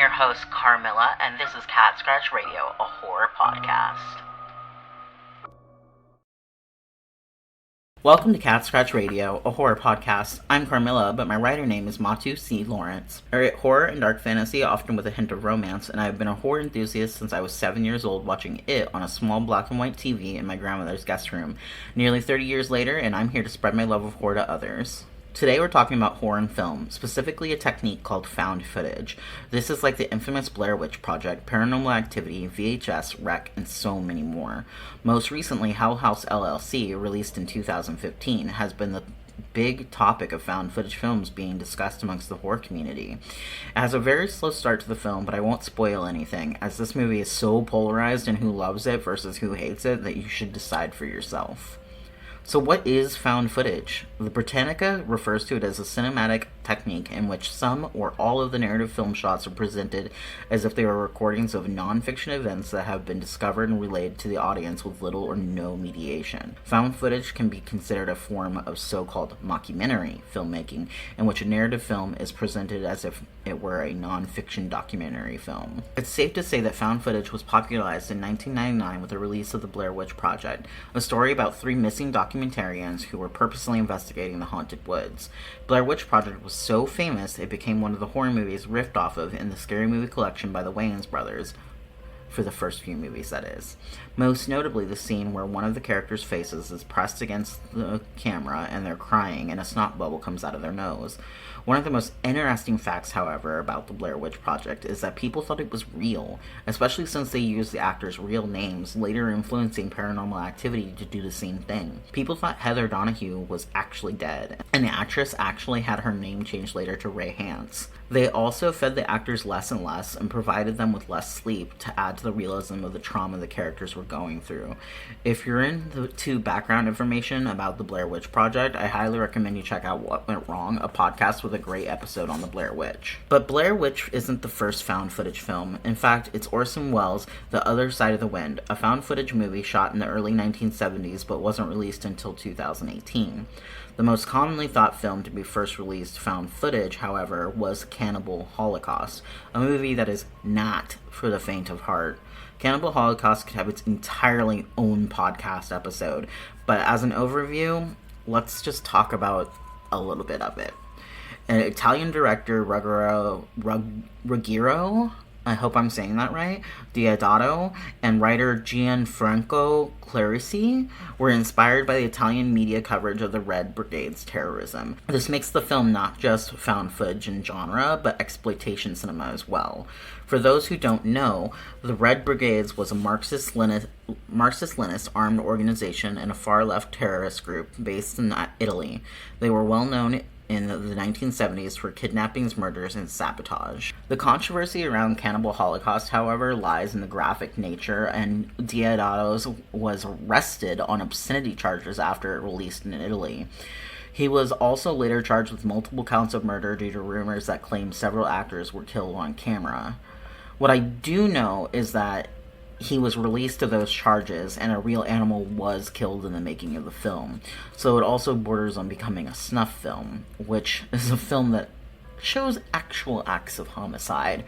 your host, Carmilla, and this is Cat Scratch Radio, a horror podcast. Welcome to Cat Scratch Radio, a horror podcast. I'm Carmilla, but my writer name is Matu C. Lawrence. I write horror and dark fantasy, often with a hint of romance, and I've been a horror enthusiast since I was 7 years old watching It on a small black and white TV in my grandmother's guest room. Nearly 30 years later, and I'm here to spread my love of horror to others. Today we're talking about horror in film, specifically a technique called found footage. This is like the infamous Blair Witch Project, Paranormal Activity, VHS, Rec, and so many more. Most recently, Hell House LLC, released in 2015, has been the big topic of found footage films being discussed amongst the horror community. It has a very slow start to the film, but I won't spoil anything, as this movie is so polarized in who loves it versus who hates it that you should decide for yourself. So what is found footage? The Britannica refers to it as a cinematic technique in which some or all of the narrative film shots are presented as if they were recordings of non-fiction events that have been discovered and relayed to the audience with little or no mediation. Found footage can be considered a form of so-called mockumentary filmmaking, in which a narrative film is presented as if it were a non-fiction documentary film. It's safe to say that found footage was popularized in 1999 with the release of the Blair Witch Project, a story about three missing documentarians who were purposely investigating the haunted woods. Blair Witch Project was so famous it became one of the horror movies riffed off of in the Scary Movie collection by the Wayans brothers, for the first few movies, that is. Most notably the scene where one of the characters' faces is pressed against the camera and they're crying and a snot bubble comes out of their nose. One of the most interesting facts, however, about the Blair Witch Project is that people thought it was real, especially since they used the actors' real names, later influencing Paranormal Activity to do the same thing. People thought Heather Donahue was actually dead, and the actress actually had her name changed later to Ray Hance. They also fed the actors less and less and provided them with less sleep to add to the realism of the trauma the characters were going through. If you're into background information about the Blair Witch Project, I highly recommend you check out What Went Wrong, a podcast with a great episode on the Blair Witch. But Blair Witch isn't the first found footage film. In fact, it's Orson Welles' The Other Side of the Wind, a found footage movie shot in the early 1970s but wasn't released until 2018. The most commonly thought film to be first released found footage, however, was Cannibal Holocaust, a movie that is not for the faint of heart. Cannibal Holocaust could have its entirely own podcast episode, but as an overview, let's just talk about a little bit of it. Italian director Ruggero, I hope I'm saying that right, Deodato, and writer Gianfranco Clarisi were inspired by the Italian media coverage of the Red Brigade's terrorism. This makes the film not just found footage in genre, but exploitation cinema as well. For those who don't know, the Red Brigades was a Marxist-Leninist armed organization and a far-left terrorist group based in Italy. They were well known in the 1970s for kidnappings, murders, and sabotage. The controversy around Cannibal Holocaust, however, lies in the graphic nature, and Deodato was arrested on obscenity charges after it released in Italy. He was also later charged with multiple counts of murder due to rumors that claimed several actors were killed on camera. What I do know is that he was released of those charges, and a real animal was killed in the making of the film. So it also borders on becoming a snuff film, which is a film that shows actual acts of homicide,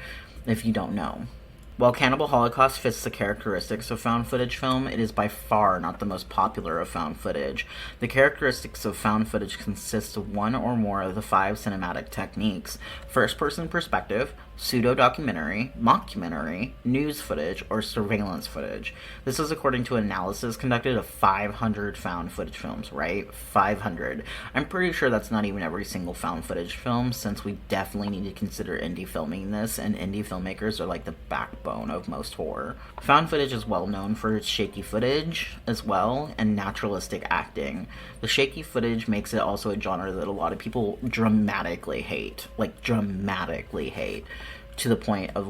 if you don't know. While Cannibal Holocaust fits the characteristics of found footage film, it is by far not the most popular of found footage. The characteristics of found footage consist of one or more of the 5 cinematic techniques: first-person perspective, pseudo-documentary, mockumentary, news footage, or surveillance footage. This is according to analysis conducted of 500 found footage films, right? 500. I'm pretty sure that's not even every single found footage film, since we definitely need to consider indie filming this, and indie filmmakers are like the backbone of most horror. Found footage is well known for its shaky footage as well, and naturalistic acting. The shaky footage makes it also a genre that a lot of people dramatically hate. To the point of,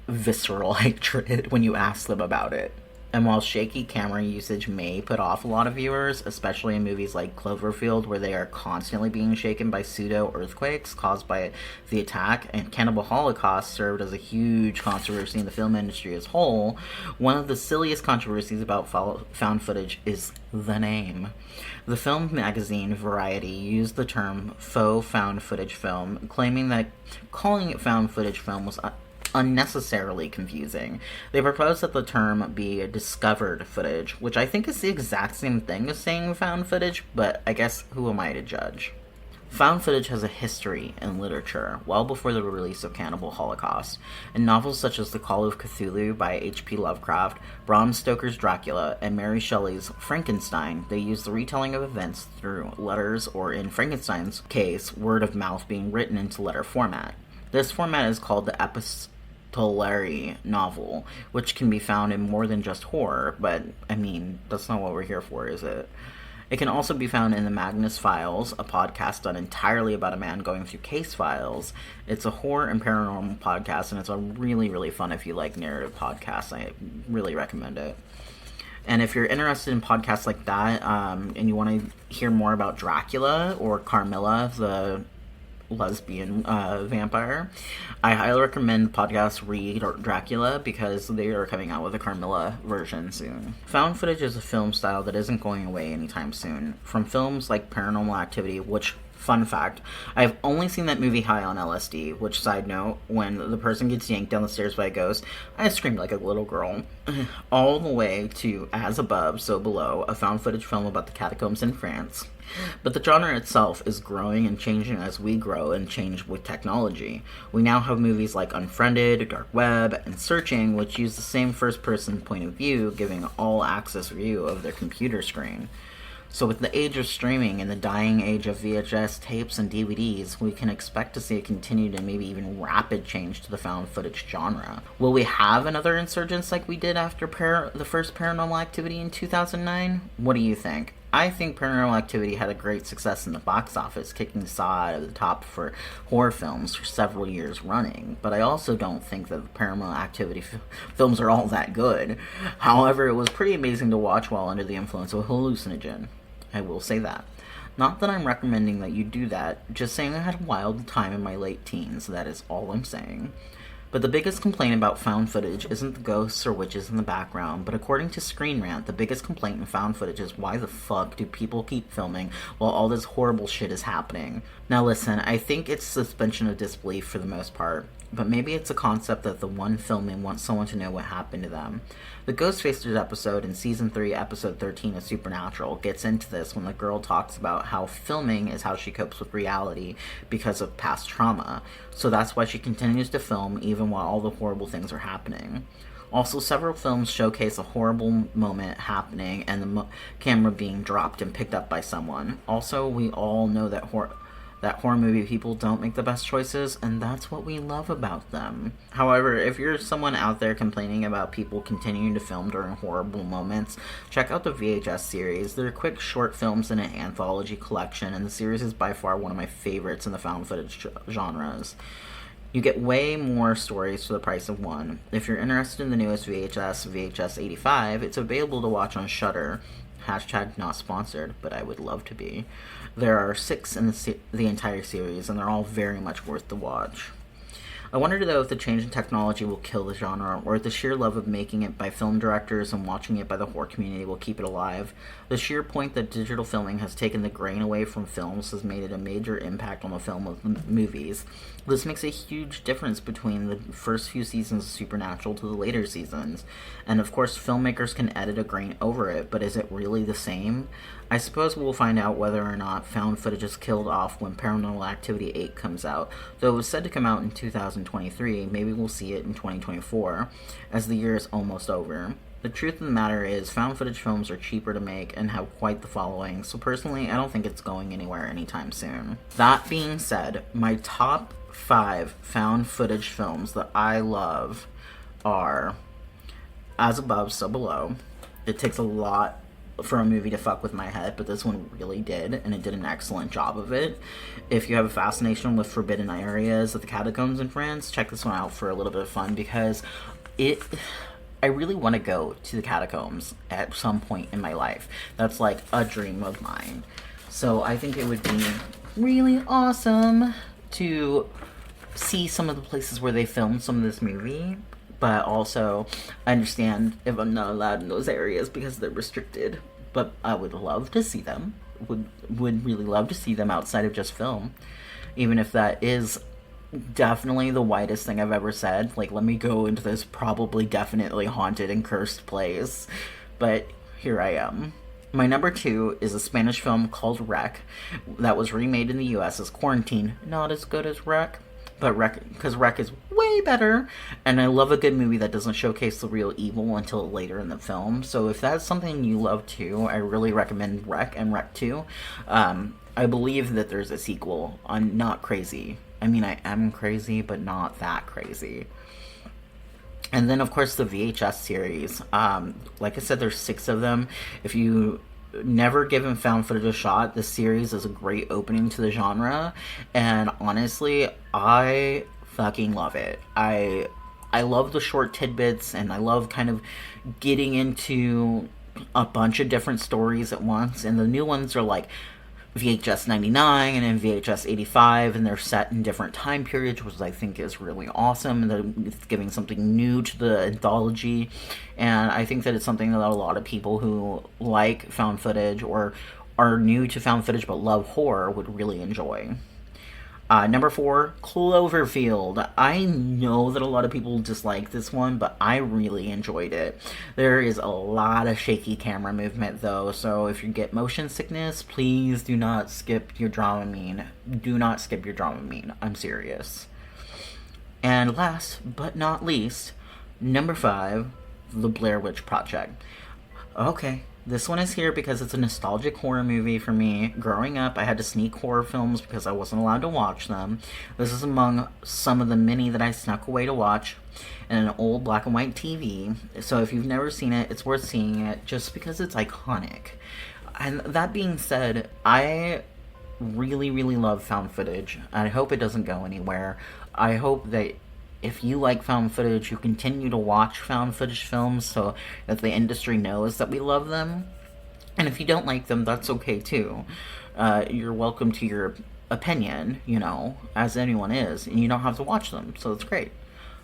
visceral hatred when you ask them about it. And while shaky camera usage may put off a lot of viewers, especially in movies like Cloverfield, where they are constantly being shaken by pseudo-earthquakes caused by the attack, and Cannibal Holocaust served as a huge controversy in the film industry as a whole, one of the silliest controversies about found footage is the name. The film magazine Variety used the term faux found footage film, claiming that calling it found footage film was unnecessarily confusing. They propose that the term be discovered footage, which I think is the exact same thing as saying found footage, but I guess who am I to judge? Found footage has a history in literature, well before the release of Cannibal Holocaust. In novels such as The Call of Cthulhu by H.P. Lovecraft, Bram Stoker's Dracula, and Mary Shelley's Frankenstein, they use the retelling of events through letters, or in Frankenstein's case, word of mouth being written into letter format. This format is called the epistolary novel, which can be found in more than just horror, but, I mean, that's not what we're here for, is it? It can also be found in the Magnus Files, a podcast done entirely about a man going through case files. It's a horror and paranormal podcast, and it's a really, really fun if you like narrative podcasts. I really recommend it. And if you're interested in podcasts like that, and you want to hear more about Dracula or Carmilla, the lesbian vampire, I highly recommend the podcast Read Dracula, because they are coming out with a Carmilla version soon. Found footage is a film style that isn't going away anytime soon. From films like Paranormal Activity, which, fun fact, I've only seen that movie High on LSD, which, side note, when the person gets yanked down the stairs by a ghost, I screamed like a little girl. All the way to As Above, So Below, a found footage film about the catacombs in France. But the genre itself is growing and changing as we grow and change with technology. We now have movies like Unfriended, Dark Web, and Searching, which use the same first-person point of view, giving all-access view of their computer screen. So with the age of streaming and the dying age of VHS tapes and DVDs, we can expect to see a continued and maybe even rapid change to the found footage genre. Will we have another insurgence like we did after the first Paranormal Activity in 2009? What do you think? I think Paranormal Activity had a great success in the box office, kicking Saw out of the top for horror films for several years running, but I also don't think that the Paranormal Activity films are all that good. However, it was pretty amazing to watch while under the influence of a hallucinogen. I will say that. Not that I'm recommending that you do that, just saying I had a wild time in my late teens, that is all I'm saying. But the biggest complaint about found footage isn't the ghosts or witches in the background, but according to Screen Rant, the biggest complaint in found footage is why the fuck do people keep filming while all this horrible shit is happening? Now listen, I think it's suspension of disbelief for the most part, but maybe it's a concept that the one filming wants someone to know what happened to them. The Ghostfacers episode in Season 3, Episode 13 of Supernatural gets into this when the girl talks about how filming is how she copes with reality because of past trauma, so that's why she continues to film even while all the horrible things are happening. Also, several films showcase a horrible moment happening and the camera being dropped and picked up by someone. Also, we all know that horror movie people don't make the best choices, and that's what we love about them. However, if you're someone out there complaining about people continuing to film during horrible moments, check out the VHS series. They're quick short films in an anthology collection, and the series is by far one of my favorites in the found footage genres. You get way more stories for the price of one. If you're interested in the newest VHS 85, it's available to watch on Shudder. Hashtag not sponsored, but I would love to be. There are 6 in the entire series, and they're all very much worth the watch. I wonder, though, if the change in technology will kill the genre, or if the sheer love of making it by film directors and watching it by the horror community will keep it alive. The sheer point that digital filming has taken the grain away from films has made it a major impact on the film of movies. This makes a huge difference between the first few seasons of Supernatural to the later seasons. And of course, filmmakers can edit a grain over it, but is it really the same? I suppose we'll find out whether or not found footage is killed off when Paranormal Activity 8 comes out. Though it was said to come out in 2023, maybe we'll see it in 2024, as the year is almost over. The truth of the matter is, found footage films are cheaper to make and have quite the following, so personally, I don't think it's going anywhere anytime soon. That being said, my top 5 found footage films that I love are As Above, So Below. It takes a lot for a movie to fuck with my head, but this one really did, and it did an excellent job of it. If you have a fascination with forbidden areas of the catacombs in France, check this one out for a little bit of fun, because I really want to go to the catacombs at some point in my life. That's like a dream of mine. So I think it would be really awesome to see some of the places where they filmed some of this movie, but also I understand if I'm not allowed in those areas because they're restricted. But I would love to see them. Would really love to see them outside of just film, even if that is definitely the whitest thing I've ever said. Like, let me go into this probably definitely haunted and cursed place. But here I am. My number two is a Spanish film called Wreck that was remade in the US as Quarantine. Not as good as Wreck, but because Wreck is way better, and I love a good movie that doesn't showcase the real evil until later in the film. So if that's something you love too, I really recommend Wreck and Wreck 2. I believe that there's a sequel. I'm not crazy. I mean, I am crazy, but not that crazy. And then, of course, the VHS series. Like I said, there's 6 of them. If you never given found footage a shot, this series is a great opening to the genre. And honestly, I fucking love it. I love the short tidbits, and I love kind of getting into a bunch of different stories at once. And the new ones are like VHS 99 and then VHS 85, and they're set in different time periods, which I think is really awesome. And it's giving something new to the anthology, and I think that it's something that a lot of people who like found footage or are new to found footage but love horror would really enjoy. Number 4, Cloverfield. I know that a lot of people dislike this one, but I really enjoyed it. There is a lot of shaky camera movement, though, so if you get motion sickness, please do not skip your Dramamine. Do not skip your Dramamine. I'm serious. And last but not least, number 5, The Blair Witch Project. Okay, this one is here because it's a nostalgic horror movie for me. Growing up, I had to sneak horror films because I wasn't allowed to watch them. This is among some of the many that I snuck away to watch in an old black and white TV. So if you've never seen it, it's worth seeing it just because it's iconic. And that being said, I really, really love found footage. I hope it doesn't go anywhere. I hope that if you like found footage, you continue to watch found footage films so that the industry knows that we love them. And if you don't like them, that's okay too. You're welcome to your opinion, as anyone is, and you don't have to watch them, so it's great.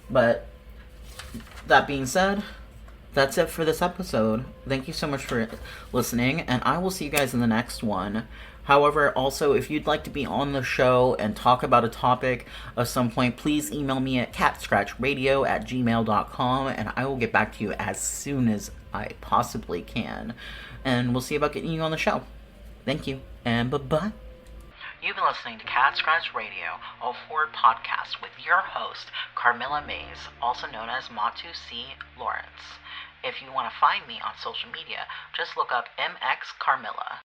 But that being said, that's it for this episode. Thank you so much for listening, and I will see you guys in the next one. However, also, if you'd like to be on the show and talk about a topic at some point, please email me at catscratchradio@gmail.com, and I will get back to you as soon as I possibly can. And we'll see about getting you on the show. Thank you, and bye-bye. You've been listening to Cat Scratch Radio, a horror podcast with your host, Carmilla Mays, also known as Matu C. Lawrence. If you want to find me on social media, just look up MX Carmilla.